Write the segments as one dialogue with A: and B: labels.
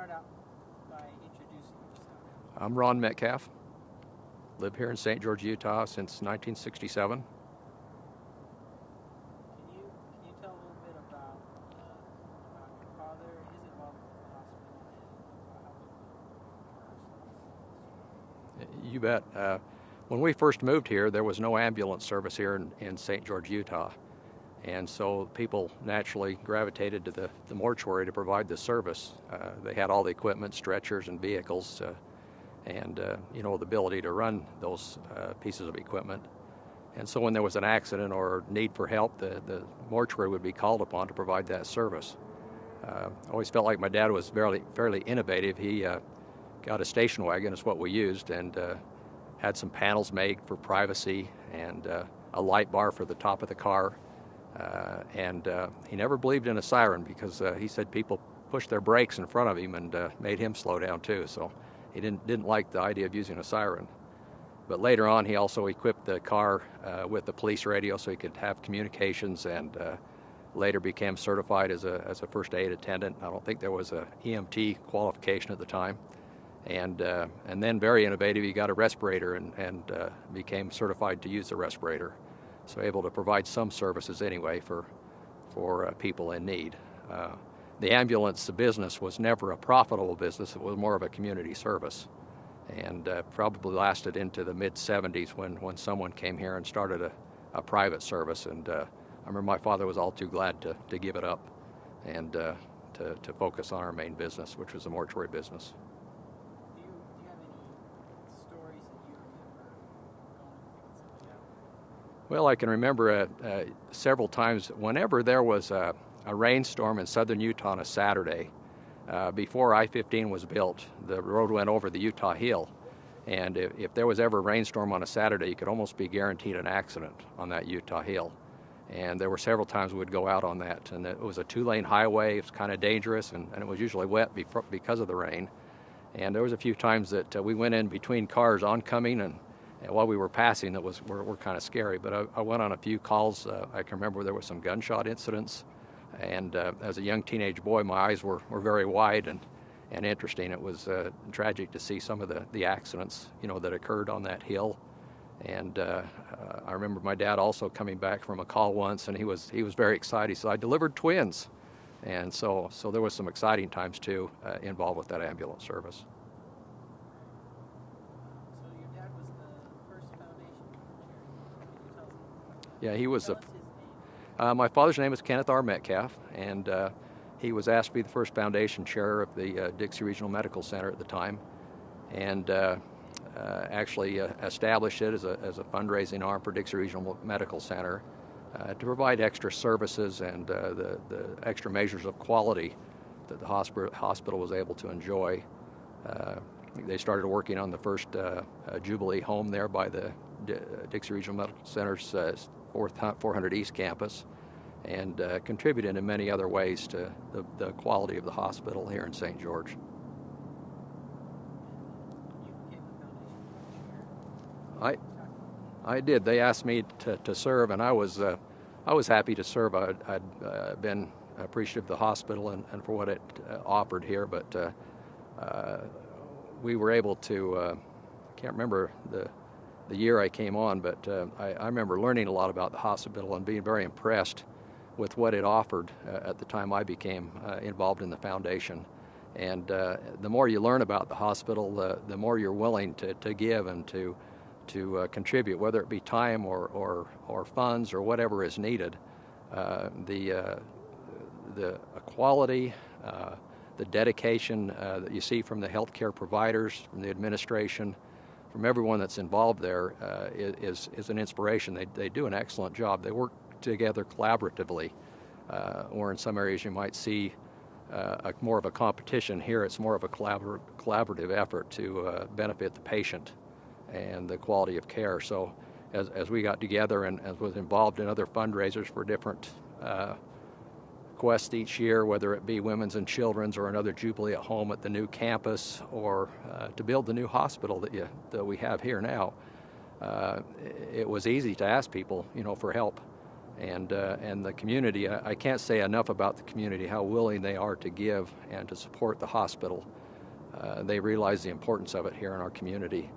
A: start out by introducing yourself?
B: I'm Ron Metcalf. Live here in St. George, Utah since 1967.
A: Can you tell a little bit about your father, his involvement with the hospital, and how
B: You bet. When we first moved here, there was no ambulance service here in St. George, Utah. And so people naturally gravitated to the mortuary to provide the service. They had all the equipment, stretchers and vehicles, and the ability to run those pieces of equipment. And so when there was an accident or need for help, the mortuary would be called upon to provide that service. I always felt like my dad was fairly innovative. He got a station wagon, is what we used, and had some panels made for privacy and a light bar for the top of the car. And he never believed in a siren because he said people pushed their brakes in front of him and made him slow down too. So he didn't like the idea of using a siren. But later on, he also equipped the car with the police radio so he could have communications, and later became certified as a first aid attendant. I don't think there was a EMT qualification at the time. And then, very innovative, he got a respirator and became certified to use the respirator. So able to provide some services anyway for people in need. The ambulance business was never a profitable business. It was more of a community service, and probably lasted into the mid-'70s when someone came here and started a private service. And I remember my father was all too glad to give it up and to focus on our main business, which was the mortuary business.
A: Do you have any stories that you remember going and picking something up?
B: Well, I can remember several times whenever there was a rainstorm in southern Utah on a Saturday. Before I-15 was built, the road went over the Utah Hill, and if there was ever a rainstorm on a Saturday, you could almost be guaranteed an accident on that Utah Hill. And there were several times we would go out on that, and it was a two-lane highway. It was kind of dangerous, and it was usually wet because of the rain. And there was a few times that we went in between cars oncoming, and while we were passing, were kind of scary. But I went on a few calls. I can remember there were some gunshot incidents, and as a young teenage boy, my eyes were very wide and interesting. It was tragic to see some of the accidents, that occurred on that hill. And I remember my dad also coming back from a call once, and he was very excited. He said, "I delivered twins," and so there was some exciting times too involved with that ambulance service.
A: So your dad was the first foundation chair. Can you tell us a little bit about that?
B: Yeah, he was.
A: What's his name?
B: My father's name is Kenneth R. Metcalf, and he was asked to be the first foundation chair of the Dixie Regional Medical Center at the time, and actually established it as a fundraising arm for Dixie Regional Medical Center to provide extra services and the extra measures of quality that the hospital was able to enjoy. They started working on the first Jubilee home there by the Dixie Regional Medical Center's 400 East campus, and contributed in many other ways to the quality of the hospital here in St. George.
A: You became the foundation chair.
B: I did. They asked me to serve, and I was happy to serve. I'd been appreciative of the hospital and for what it offered here, but we were able to. I can't remember the year I came on, but I remember learning a lot about the hospital and being very impressed with what it offered at the time I became involved in the foundation. And the more you learn about the hospital, the more you're willing to give and to contribute, whether it be time or funds or whatever is needed. The quality, the dedication that you see from the healthcare providers, from the administration, from everyone that's involved there is an inspiration. They do an excellent job. They work together collaboratively, or in some areas you might see more of a competition. Here it's more of a collaborative effort to benefit the patient and the quality of care. So as we got together and was involved in other fundraisers for different quests each year, whether it be Women's and Children's or another Jubilee at Home at the new campus, or to build the new hospital that we have here now, it was easy to ask people, for help. And the community, I can't say enough about the community, how willing they are to give and to support the hospital. They realize the importance of it here in our community.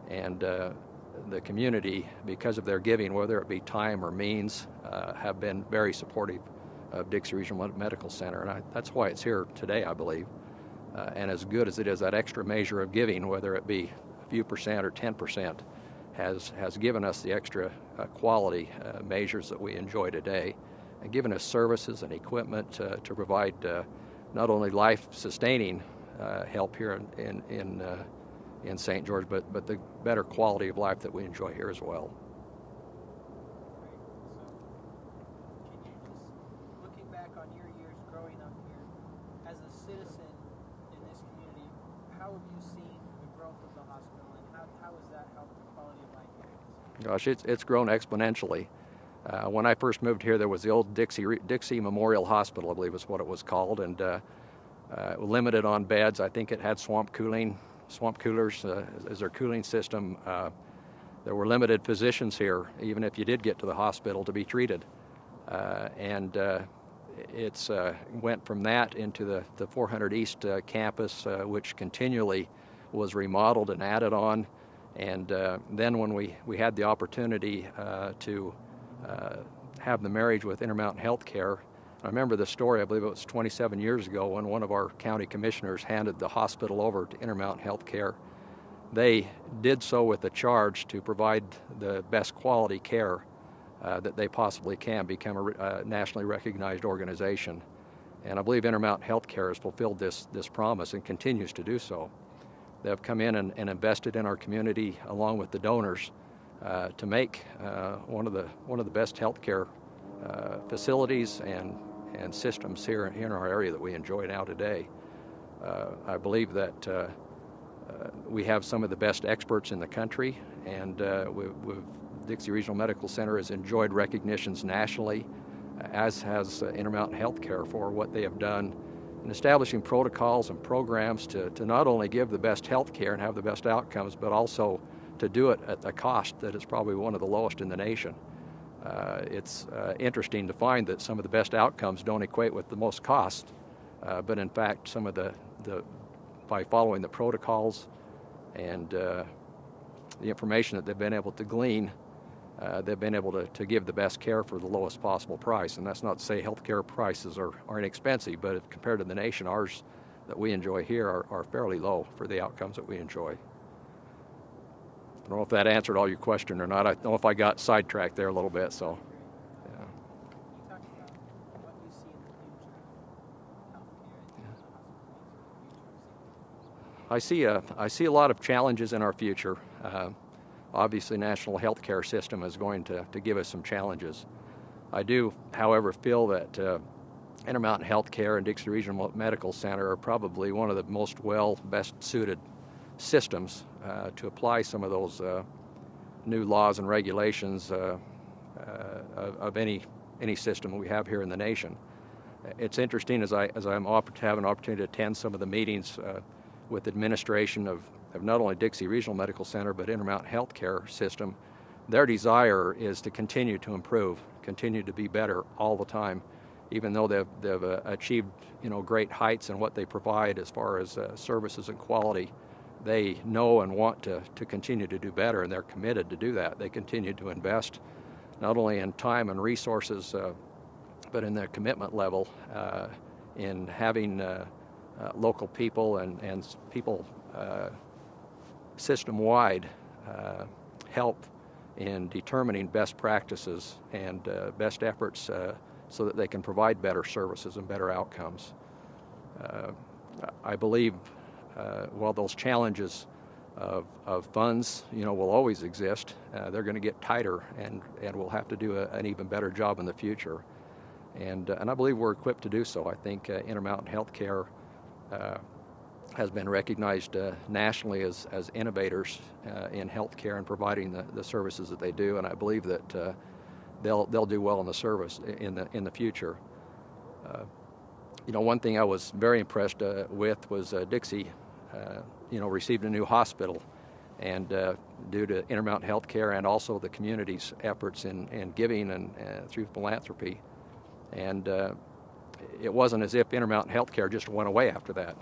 B: And the community, because of their giving, whether it be time or means, have been very supportive of Dixie Regional Medical Center. And that's why it's here today, I believe. And as good as it is, that extra measure of giving, whether it be a few percent or 10%, has given us the extra quality measures that we enjoy today, and given us services and equipment to provide not only life-sustaining help here in St. George, but the better quality of life that we enjoy here as well.
A: Great. So, can you just, looking back on your years growing up here, as a citizen in this community, how have you seen the growth of the hospital, and how has that helped the quality of life here?
B: Gosh, it's grown exponentially. When I first moved here, there was the old Dixie Memorial Hospital, I believe is what it was called, and limited on beds. I think it had swamp coolers as their cooling system. There were limited physicians here, even if you did get to the hospital to be treated. And it's went from that into the 400 East campus, which continually was remodeled and added on. And then when we had the opportunity to have the marriage with Intermountain Healthcare, I remember the story, I believe it was 27 years ago, when one of our county commissioners handed the hospital over to Intermountain Healthcare. They did so with the charge to provide the best quality care that they possibly can, become a nationally recognized organization. And I believe Intermountain Healthcare has fulfilled this promise and continues to do so. They've come in and invested in our community along with the donors to make one of the best healthcare facilities and systems here in our area that we enjoy now today. I believe that we have some of the best experts in the country, and Dixie Regional Medical Center has enjoyed recognitions nationally, as has Intermountain Healthcare, for what they have done in establishing protocols and programs to not only give the best health care and have the best outcomes, but also to do it at a cost that is probably one of the lowest in the nation. It's interesting to find that some of the best outcomes don't equate with the most cost, but in fact some of by following the protocols and the information that they've been able to glean, they've been able to give the best care for the lowest possible price. And that's not to say healthcare prices are inexpensive, but if compared to the nation, ours that we enjoy here are fairly low for the outcomes that we enjoy. I don't know if that answered all your question or not. I don't know if I got sidetracked there a little bit, so. Yeah.
A: You talked about what you see in the future of healthcare and the hospital.
B: I see a lot of challenges in our future. Obviously, national healthcare system is going to give us some challenges. I do, however, feel that Intermountain Healthcare and Dixie Regional Medical Center are probably one of the best suited systems to apply some of those new laws and regulations of any system we have here in the nation. It's interesting as I'm have an opportunity to attend some of the meetings with administration of not only Dixie Regional Medical Center but Intermountain Healthcare system. Their desire is to continue to improve, continue to be better all the time, even though they've achieved great heights in what they provide as far as services and quality. They know and want to continue to do better, and they're committed to do that. They continue to invest not only in time and resources, but in their commitment level in having local people and people system-wide help in determining best practices and best efforts so that they can provide better services and better outcomes. I believe while those challenges of funds, will always exist, they're going to get tighter, and we'll have to do an even better job in the future. And I believe we're equipped to do so. I think Intermountain Healthcare has been recognized nationally as innovators in healthcare and providing the services that they do, and I believe that they'll do well in the service in the future. One thing I was very impressed with was Dixie, received a new hospital, And due to Intermountain Healthcare and also the community's efforts in giving and through philanthropy. And it wasn't as if Intermountain Healthcare just went away after that.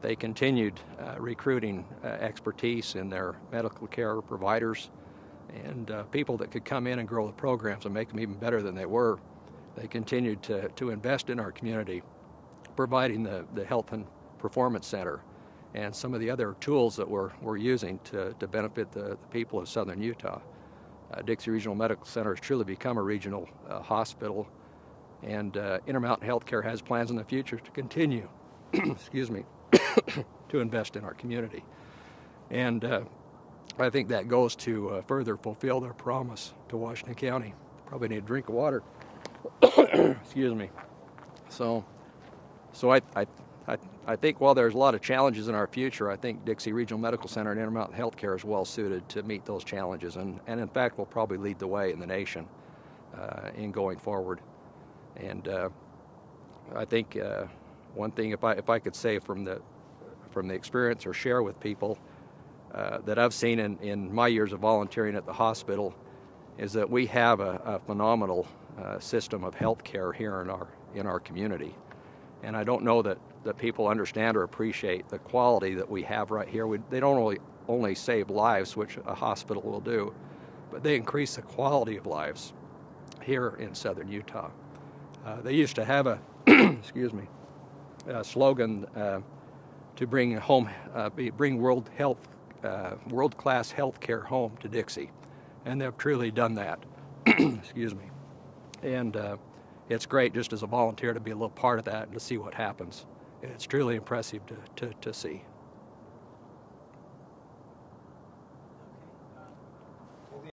B: They continued recruiting expertise in their medical care providers and people that could come in and grow the programs and make them even better than they were. They continued to invest in our community, providing the Health and Performance Center and some of the other tools that we're using to benefit the people of southern Utah. Dixie Regional Medical Center has truly become a regional hospital, and Intermountain Healthcare has plans in the future to continue excuse me, to invest in our community. And I think that goes to further fulfill their promise to Washington County. Probably need a drink of water. Excuse me. So I think while there's a lot of challenges in our future, I think Dixie Regional Medical Center and Intermountain Healthcare is well suited to meet those challenges, and in fact will probably lead the way in the nation in going forward. And I think one thing, if I could say from the experience or share with people that I've seen in my years of volunteering at the hospital, is that we have a phenomenal system of health care here in our community. And I don't know that people understand or appreciate the quality that we have right here. They don't only save lives, which a hospital will do, but they increase the quality of lives here in southern Utah. They used to have a excuse me, a slogan to bring world-class health care home to Dixie, and they've truly done that. Excuse me. And it's great just as a volunteer to be a little part of that and to see what happens. It's truly impressive to see.